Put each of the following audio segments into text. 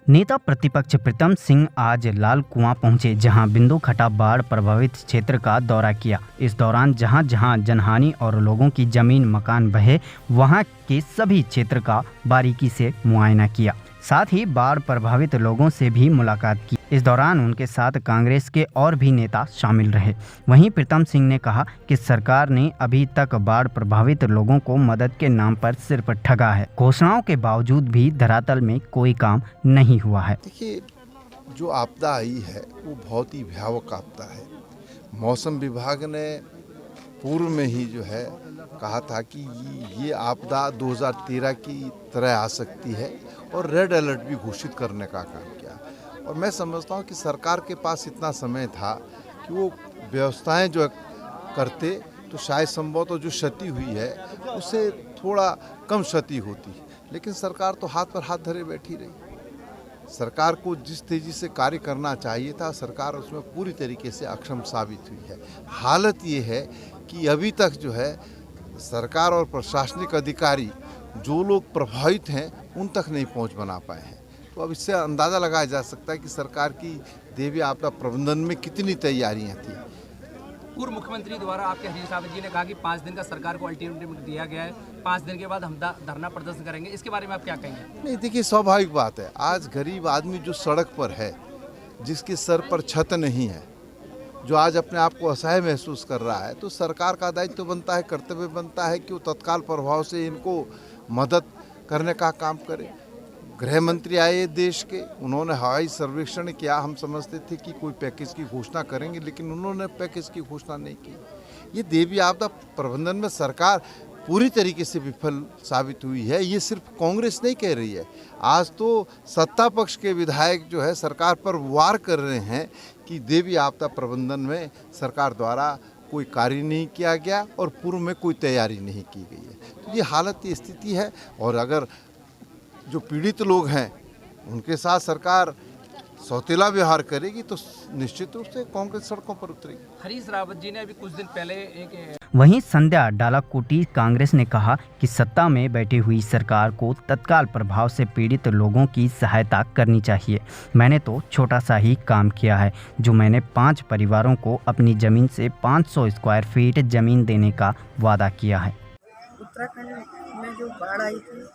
नेता प्रतिपक्ष प्रीतम सिंह आज लाल कुआं पहुंचे, जहां बिंदु खटा बाढ़ प्रभावित क्षेत्र का दौरा किया। इस दौरान जहां जहां जनहानि और लोगों की जमीन मकान बहे, वहां के सभी क्षेत्र का बारीकी से मुआयना किया। साथ ही बाढ़ प्रभावित लोगों से भी मुलाकात की। इस दौरान उनके साथ कांग्रेस के और भी नेता शामिल रहे। वहीं प्रीतम सिंह ने कहा कि सरकार ने अभी तक बाढ़ प्रभावित लोगों को मदद के नाम पर सिर्फ ठगा है। घोषणाओं के बावजूद भी धरातल में कोई काम नहीं हुआ है। देखिए, जो आपदा आई है वो बहुत ही भयावह आपदा है। मौसम विभाग ने पूर्व में ही जो है कहा था कि ये आपदा 2013 की तरह आ सकती है और रेड अलर्ट भी घोषित करने का काम किया। और मैं समझता हूँ कि सरकार के पास इतना समय था कि वो व्यवस्थाएं जो करते तो शायद संभवतः जो क्षति हुई है उससे थोड़ा कम क्षति होती, लेकिन सरकार तो हाथ पर हाथ धरे बैठी रही। सरकार को जिस तेज़ी से कार्य करना चाहिए था, सरकार उसमें पूरी तरीके से अक्षम साबित हुई है। हालत ये है कि अभी तक जो है सरकार और प्रशासनिक अधिकारी जो लोग प्रभावित हैं उन तक नहीं पहुंच बना पाए हैं। तो अब इससे अंदाज़ा लगाया जा सकता है कि सरकार की दैवीय आपदा प्रबंधन में कितनी तैयारियां थी। पूर्व मुख्यमंत्री द्वारा आपके हरीश रावत जी ने कहा कि 5 दिन का सरकार को अल्टीमेटम दिया गया है, 5 दिन के बाद हम धरना प्रदर्शन करेंगे। इसके बारे में आप क्या कहेंगे? नहीं, देखिए, स्वाभाविक बात है, आज गरीब आदमी जो सड़क पर है, जिसके सर पर छत नहीं है, जो आज अपने आप को असहाय महसूस कर रहा है, तो सरकार का दायित्व बनता है, कर्तव्य बनता है कि वो तत्काल प्रभाव से इनको मदद करने का काम करे। गृह मंत्री आए देश के, उन्होंने हवाई सर्वेक्षण किया। हम समझते थे कि कोई पैकेज की घोषणा करेंगे, लेकिन उन्होंने पैकेज की घोषणा नहीं की। ये दैवीय आपदा प्रबंधन में सरकार पूरी तरीके से विफल साबित हुई है। ये सिर्फ कांग्रेस नहीं कह रही है, आज तो सत्ता पक्ष के विधायक जो है सरकार पर वार कर रहे हैं कि दैवीय आपदा प्रबंधन में सरकार द्वारा कोई कार्य नहीं किया गया और पूर्व में कोई तैयारी नहीं की गई है। तो ये हालत, ये स्थिति है। और अगर जो पीड़ित लोग हैं उनके साथ सरकार सौतेला व्यवहार करेगी तो निश्चित रूप से कांग्रेस सड़कों पर उतरेगी। हरीश रावत जी ने अभी कुछ दिन पहले वहीं संध्या डालाकोटी कांग्रेस ने कहा कि सत्ता में बैठी हुई सरकार को तत्काल प्रभाव से पीड़ित लोगों की सहायता करनी चाहिए। मैंने तो छोटा सा ही काम किया है, जो मैंने 5 परिवारों को अपनी जमीन से 500 स्क्वायर फीट जमीन देने का वादा किया है। उत्तराखंड में जो बाढ़ आई थी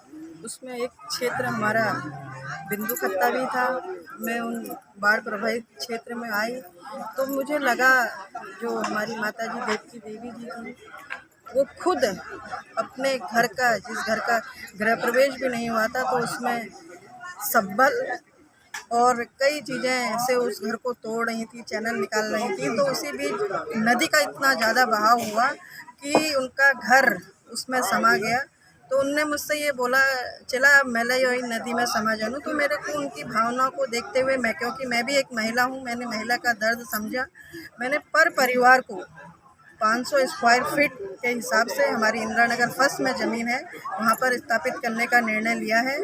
उसमें एक क्षेत्र हमारा बिंदु खत्ता भी था। मैं उन बाढ़ प्रभावित क्षेत्र में आई तो मुझे लगा जो हमारी माता जी देवी जी थी, वो खुद अपने घर का, जिस घर का गृह प्रवेश भी नहीं हुआ था, तो उसमें सब्बल और कई चीज़ें ऐसे उस घर को तोड़ रही थी, चैनल निकाल रही थी। तो उसी बीच नदी का इतना ज़्यादा बहाव हुआ कि उनका घर उसमें समा गया। तो उनने मुझसे ये बोला, चला मैं यही नदी में समा जाऊँ। तो मेरे को उनकी भावनाओं को देखते हुए, क्योंकि मैं भी एक महिला हूँ, मैंने महिला का दर्द समझा। मैंने पर परिवार को 500 स्क्वायर फीट के हिसाब से हमारी इंदिरा नगर फर्स्ट में ज़मीन है, वहाँ पर स्थापित करने का निर्णय लिया है।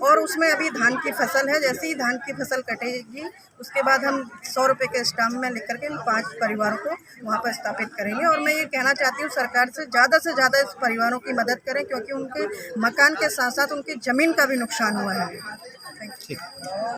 और उसमें अभी धान की फसल है। जैसे ही धान की फसल कटेगी उसके बाद हम 100 रुपये के स्टाम्प में लिख करके इन 5 परिवारों को वहाँ पर स्थापित करेंगे। और मैं ये कहना चाहती हूँ सरकार से ज़्यादा इस परिवारों की मदद करें, क्योंकि उनके मकान के साथ साथ उनकी ज़मीन का भी नुकसान हुआ है। Thank you.